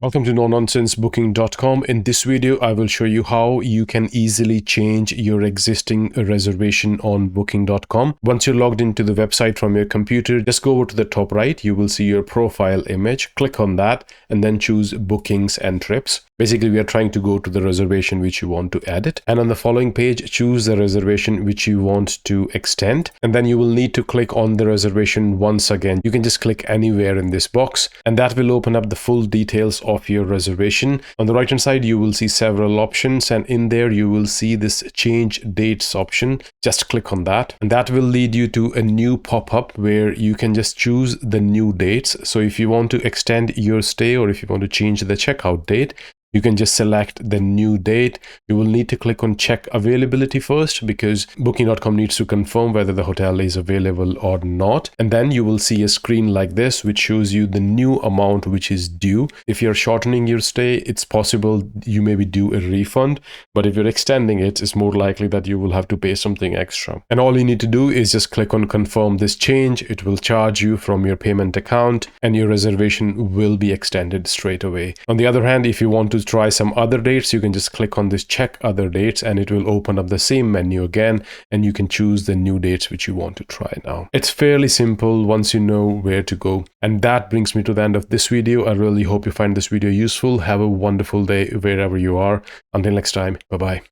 Welcome to nononsensebooking.com. In this video, I will show you how you can easily change your existing reservation on booking.com. Once you're logged into the website from your computer, just go over to the top right. You will see your profile image. Click on that and then choose bookings and trips. Basically, we are trying to go to the reservation which you want to edit. And on the following page, choose the reservation which you want to extend. And then you will need to click on the reservation once again. You can just click anywhere in this box and that will open up the full details of your reservation. On the right hand side, you will see several options, and in there you will see this change dates option. Just click on that and that will lead you to a new pop-up where you can just choose the new dates. So if you want to extend your stay or if you want to change the checkout date, you can just select the new date. You will need to click on check availability first because booking.com needs to confirm whether the hotel is available or not. And then you will see a screen like this, which shows you the new amount which is due. If you're shortening your stay, it's possible you may be due a refund. But if you're extending it, it's more likely that you will have to pay something extra. And all you need to do is just click on confirm this change. It will charge you from your payment account and your reservation will be extended straight away. On the other hand, if you want to try some other dates, you can just click on this check other dates and it will open up the same menu again and you can choose the new dates which you want to try now. It's fairly simple once you know where to go. And that brings me to the end of this video. I really hope you find this video useful. Have a wonderful day wherever you are. Until next time, bye-bye.